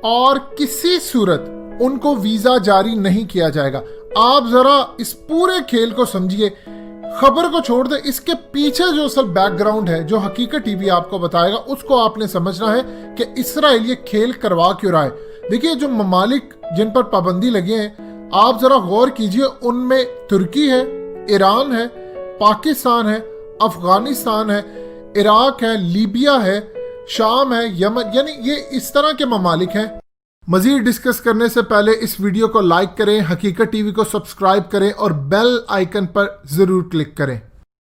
और किसी सूरत उनको वीजा जारी नहीं किया जाएगा। आप जरा इस पूरे खेल को समझिए, खबर को छोड़ दे, इसके पीछे जो असल बैकग्राउंड है, जो हकीकत टीवी आपको बताएगा, उसको आपने समझना है कि इसराइल ये खेल करवा क्यों रहा है। देखिए, जो ममालिक जिन पर पाबंदी लगे हैं, आप जरा गौर कीजिए, उनमें तुर्की है, ईरान है, पाकिस्तान है, अफगानिस्तान है, इराक है, लीबिया है, शाम है, यमन, यानी ये इस तरह के ममालिक हैं। मजीद डिस्कस करने से पहले इस वीडियो को लाइक करें, हकीकत टीवी को सब्सक्राइब करें और बेल आइकन पर जरूर क्लिक करें।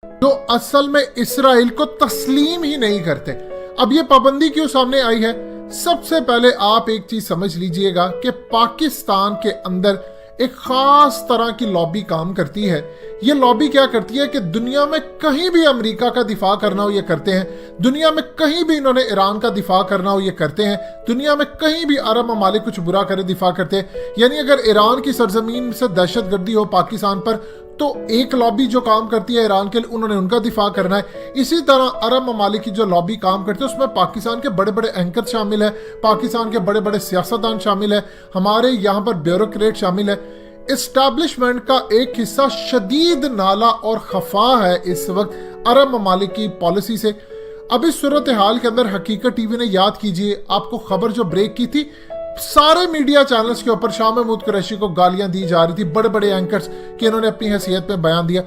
जो असल में इसराइल को तस्लीम ही नहीं करते। अब ये पाबंदी क्यों सामने आई है? सबसे पहले आप एक चीज समझ लीजिएगा कि पाकिस्तान के अंदर एक खास तरह की लॉबी काम करती है। ये लॉबी क्या करती है कि दुनिया में कहीं भी अमेरिका का दिफा करना हो ये करते हैं, दुनिया में कहीं भी इन्होंने ईरान का दिफा करना हो ये करते हैं, दुनिया में कहीं भी अरब ममालिक कुछ बुरा करे दिफा करते हैं। यानी अगर ईरान की सरजमीन से दहशतगर्दी हो पाकिस्तान पर, तो एक लॉबी जो काम करती है ईरान के लिए, उन्होंने उनका दिफा करना है। इसी तरह अरब ममालिक की जो लॉबी काम करती है, उसमें पाकिस्तान के बड़े बड़े एंकर शामिल है, पाकिस्तान के बड़े बड़े सियासतदान शामिल है, हमारे यहाँ पर ब्यूरोक्रेट शामिल है। एस्टैब्लिशमेंट का एक हिस्सा शदीद नाला और खफा है इस वक्त अरब ममालिक की पॉलिसी से। अब इस सूरत हाल के अंदर हकीकत टीवी ने, याद कीजिए, आपको खबर जो ब्रेक की थी, सारे मीडिया चैनल्स के ऊपर शाह महमूद कुरैशी को गालियां दी जा रही थी, बड़े बड़े एंकर्स कि इन्होंने अपनी हैसियत में बयान दिया।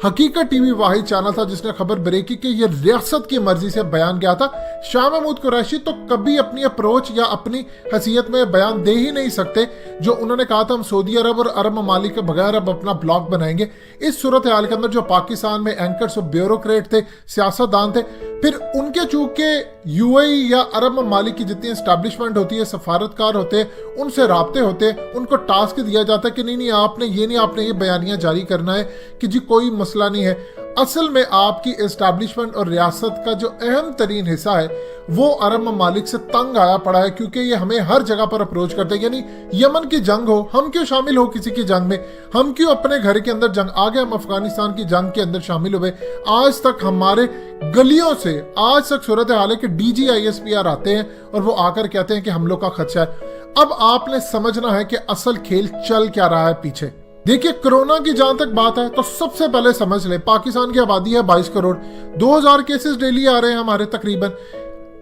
हकीकत टीवी वाहिद चैनल था जिसने खबर ब्रेक की कि ये रियासत की मर्जी से बयान गया था। शाह महमूद कुरैशी तो कभी अपनी अप्रोच या अपनी हैसियत में बयान दे ही नहीं सकते। जो उन्होंने कहा था हम सऊदी अरब और अरब ममालिक के बगैर अब अपना ब्लॉग बनाएंगे। इस सूरत हाल के अंदर जो पाकिस्तान में एंकर्स और ब्यूरोक्रेट थे, सियासतदान थे, फिर उनके चूंकि यूएई या अरब ममालिक की जितनी एस्टैब्लिशमेंट होती है, सफारतकार होते हैं, उनसे राब्ते होते हैं, उनको टास्क दिया जाता है कि नहीं आपने ये बयानियां जारी करना है कि जी कोई मसला नहीं है। असल में आपकी एस्टैब्लिशमेंट और रियासत का जो अहम तरीन हिस्सा है वो अरब ममालिक से तंग आया पड़ा है, क्योंकि ये हमें हर जगह पर अप्रोच करते हैं। यानी यमन की जंग हो, हम क्यों शामिल हो किसी की जंग में? हम क्यों अपने घर के अंदर जंग? आगे हम अफगानिस्तान की जंग के अंदर शामिल हुए। आज तक हमारे गलियों से आज तक सूरत हाल है कि DGISPR आते हैं और वो आकर कहते हैं कि हम लोग का खदशा है। अब आपने समझना है कि असल खेल चल क्या रहा है पीछे। देखिए, कोरोना की जहां तक बात है तो सबसे पहले समझ ले, पाकिस्तान की आबादी है 22 करोड़, 2000 केसेस डेली आ रहे हैं हमारे तकरीबन।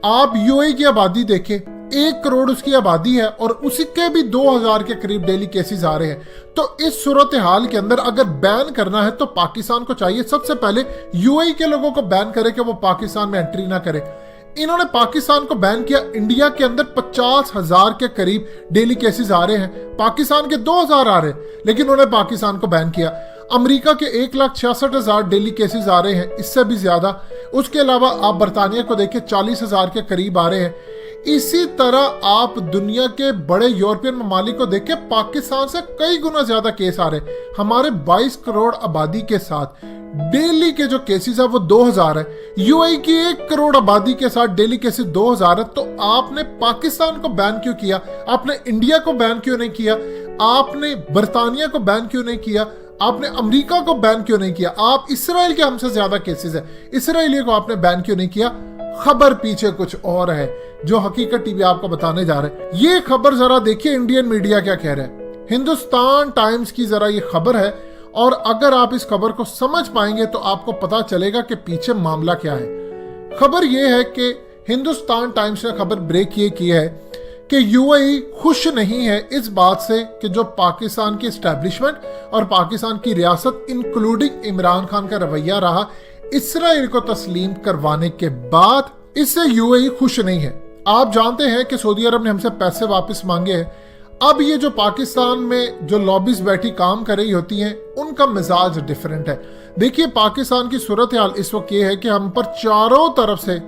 आप यूएई की आबादी देखें, 1 करोड़ उसकी आबादी है और उसी के भी 2000 के करीब डेली केसेस आ रहे हैं। तो इस सूरत हाल के अंदर अगर बैन करना है तो पाकिस्तान को चाहिए सबसे पहले यूएई के लोगों को बैन करे कि वो पाकिस्तान में एंट्री ना करे। इन्होंने पाकिस्तान को बैन किया। इंडिया के अंदर 50,000 के करीब डेली केसेस आ रहे हैं, पाकिस्तान के 2000 आ रहे हैं, लेकिन उन्होंने पाकिस्तान को बैन किया। अमेरिका के 1,66,000 डेली केसेस आ रहे हैं, इससे भी ज्यादा। उसके अलावा आप बरतानिया को देखिए, 40,000 के करीब आ रहे हैं। इसी तरह आप दुनिया के बड़े यूरोपियन ममालिक को देखिए, पाकिस्तान से कई गुना ज्यादा केस आ रहे हैं। हमारे 22 करोड़ आबादी के साथ डेली के जो केसेस है वो 2000 है। यूएई की 1 करोड़ आबादी के साथ डेली केसेस 2000 है। तो आपने पाकिस्तान को बैन क्यों किया? आपने इंडिया को बैन क्यों नहीं किया? आपने बरतानिया को बैन क्यों नहीं किया? आपने अमेरिका को बैन क्यों नहीं किया? आप इसराइल के हमसे ज्यादा केसेस है, इसराइली को आपने बैन क्यों नहीं किया? खबर पीछे कुछ और है जो हकीकत टीवी आपको बताने जा रहे हैं। ये खबर जरा देखिए इंडियन मीडिया क्या कह रहा है। हिंदुस्तान टाइम्स की जरा ये खबर है, और अगर आप इस खबर को समझ पाएंगे तो आपको पता चलेगा कि पीछे मामला क्या है। खबर यह है कि हिंदुस्तान टाइम्स ने खबर ब्रेक ये की है कि यूएई खुश नहीं है इस बात से कि जो पाकिस्तान की एस्टैब्लिशमेंट और पाकिस्तान की रियासत इंक्लूडिंग इमरान खान का रवैया रहा इसराइल को तस्लीम करवाने के बाद, इससे यूएई खुश नहीं है। आप जानते हैं कि सऊदी अरब ने हमसे पैसे वापस मांगे हैं। अब ये जो पाकिस्तान में जो लॉबीज बैठी काम कर रही होती हैं, उनका मिजाज डिफरेंट है। देखिए, पाकिस्तान की सूरत हाल इस वक्त ये है कि हम पर चारों तरफ से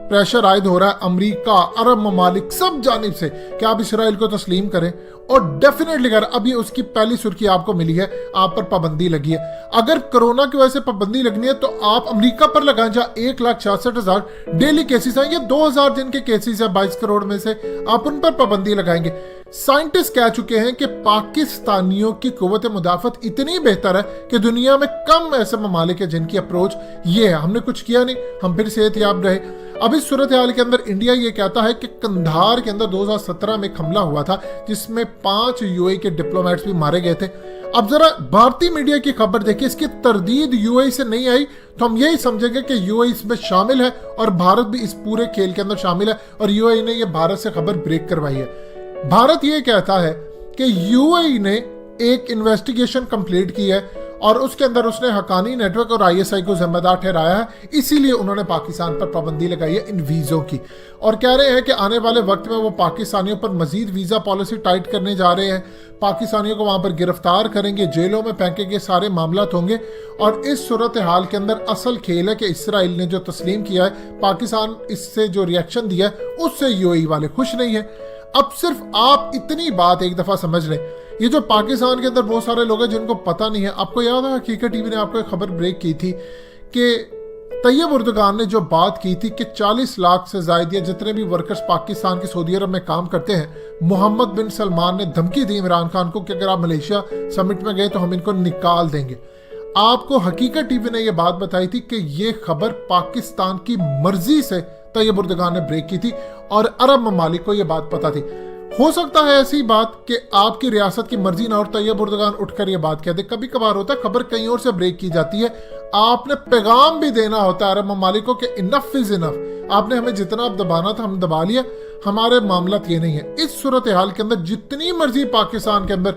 प्रेशर आयद हो रहा है, अमेरिका, अरब ममालिक, सब जानिब से कि आप इसराइल को तस्लीम करें। और डेफिनेटली अगर अभी उसकी पहली सुर्खी आपको मिली है, आप पर पाबंदी लगी है। अगर कोरोना की वजह से पाबंदी लगनी है तो आप अमेरिका पर लगाएं जहां 1,66,000 डेली केसेस हैं। ये 2000 जिनके केसेस है 22 करोड़ में से, आप उन पर पाबंदी लगाएंगे। साइंटिस्ट कह चुके हैं कि पाकिस्तानियों की कुव्वत मुदाफत इतनी बेहतर है कि दुनिया में कम ऐसे ममालिक है जिनकी अप्रोच ये है। हमने कुछ किया नहीं, हम फिर सेहतयाब रहे। अब इस सूरत हाल के अंदर इंडिया ये कहता है कि कंधार के अंदर 2017 में एक हमला हुआ था जिसमें 5 यूएई के डिप्लोमेट्स भी मारे गए थे। अब जरा भारतीय मीडिया की खबर देखिए, इसकी तरदीद यूएई से नहीं आई तो हम यही समझेंगे कि यूएई इसमें शामिल है और भारत भी इस पूरे खेल के अंदर शामिल है और यूएई ने ये भारत से खबर ब्रेक करवाई है। भारत ये कहता है कि यूएई ने एक इन्वेस्टिगेशन कंप्लीट की है और उसके अंदर उसने हक्कानी नेटवर्क और आईएसआई को जिम्मेदार ठहराया है, इसीलिए उन्होंने पाकिस्तान पर पाबंदी लगाई है इन वीज़ों की और कह रहे हैं कि आने वाले वक्त में वो पाकिस्तानियों पर मजीद वीज़ा पॉलिसी टाइट करने जा रहे हैं, पाकिस्तानियों को वहाँ पर गिरफ्तार करेंगे, जेलों में फेंकेंगे, सारे मामला होंगे। और इस सूरत हाल के अंदर असल खेल है कि इसराइल ने जो तस्लीम किया है, पाकिस्तान इससे जो रिएक्शन दिया है उससे यूएई वाले खुश नहीं है। अब सिर्फ आप इतनी बात एक दफ़ा समझ लें, ये जो पाकिस्तान के अंदर बहुत सारे लोग हैं जिनको पता नहीं है, आपको याद है हकीकत टीवी ने आपको एक खबर ब्रेक की थी कि तैयब उर्दगान ने जो बात की थी कि 40 लाख से ज़ायद या जितने भी वर्कर्स पाकिस्तान के सऊदी अरब में काम करते हैं, मोहम्मद बिन सलमान ने धमकी दी इमरान खान को कि अगर आप मलेशिया समिट में गए तो हम इनको निकाल देंगे। आपको हकीकत टीवी ने यह बात बताई थी कि ये खबर पाकिस्तान की मर्जी से तैयब उर्दगान ने ब्रेक की थी और अरब ममालिक को यह बात पता थी। हो सकता है ऐसी बात कि आपकी रियासत की मर्जी ना और तैयब उर्दगान उठकर ये बात कहते, कभी कभार होता है खबर कहीं और से ब्रेक की जाती है, आपने पैगाम भी देना होता है अरब ममालिकों के इनफ इज इनफ, आपने हमें जितना अब दबाना था हम दबा लिया, हमारे मामला ये नहीं है। इस सूरत हाल के अंदर जितनी मर्जी पाकिस्तान के अंदर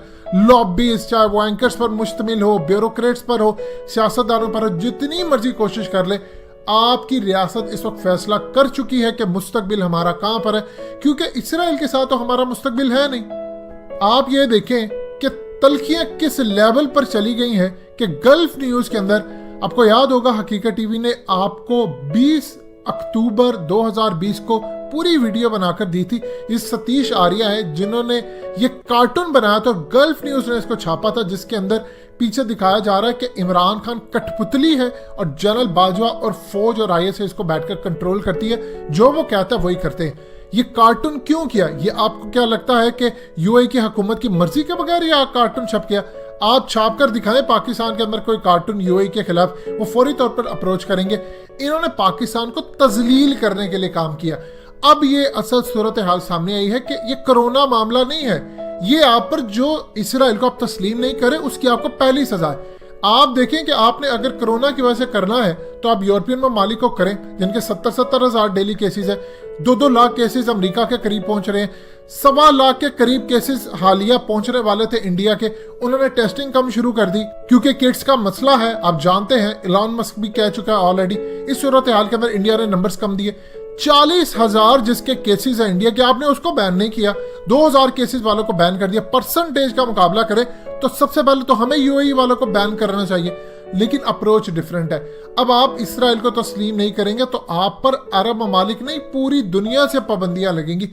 लॉबीज, चाहे वो एंकर्स पर मुश्तमिल हो, ब्यूरोक्रेट्स पर हो, सियासतदानों पर हो, जितनी मर्जी कोशिश कर ले, आपकी रियासत इस वक्त फैसला कर चुकी है कि मुस्तकबिल हमारा कहां पर है, क्योंकि इसराइल के साथ तो हमारा मुस्तकबिल है नहीं। आप ये देखें कि तलखियां किस लेवल पर चली गई हैं कि गल्फ न्यूज के अंदर, आपको याद होगा हकीकत टीवी ने आपको 20 अक्टूबर 2020 को पूरी वीडियो बनाकर दी थी। ये सतीश आर्या है जिन्होंने ये कार्टून बनाया था, गल्फ न्यूज ने इसको छापा था, जिसके अंदर पीछे दिखाया जा रहा है कि इमरान खान कठपुतली है और जनरल बाजवा और फौज और आईएसआई इसको बैठकर कंट्रोल करती है, जो वो कहता है वही करते हैं। ये कार्टून क्यों किया? ये आपको क्या लगता है कि यूएई की हुकूमत की मर्जी के बगैर ये कार्टून छप गया? आप छाप कर दिखाएं पाकिस्तान के अंदर कोई कार्टून यूएई के खिलाफ, वो फौरी तौर पर अप्रोच करेंगे। इन्होंने पाकिस्तान को तजलील करने के लिए काम किया। अब ये असल सूरत हाल सामने आई है कि ये कोरोना मामला नहीं है, ये आप पर जो इसराइल को आप तस्लीम नहीं करें उसकी आपको पहली सजा है। आप देखें कि आपने अगर कोरोना की वजह से करना है तो आप यूरोपियन ममालिक को करें जिनके 70-70 हज़ार डेली केसेस है, 2-2 लाख केसेस अमेरिका के करीब पहुंच रहे हैं, 1.25 लाख के करीब केसेस हालिया पहुंचने वाले थे इंडिया के, उन्होंने टेस्टिंग कम शुरू कर दी क्योंकि किट्स का मसला है। आप जानते हैं इलॉन मस्क भी कह चुका है ऑलरेडी। इस सूरत हाल के अंदर इंडिया ने नंबर्स कम दिए, 40,000 जिसके केसेस है इंडिया के, आपने उसको बैन नहीं किया, 2,000 केसेस वालों को बैन कर दिया। परसेंटेज का मुकाबला करें तो सबसे पहले तो हमें यूएई वालों को बैन करना चाहिए, लेकिन अप्रोच डिफरेंट है। अब आप इसराइल को तस्लीम नहीं करेंगे तो आप पर अरब ममालिक नहीं पूरी दुनिया से पाबंदियां लगेंगी।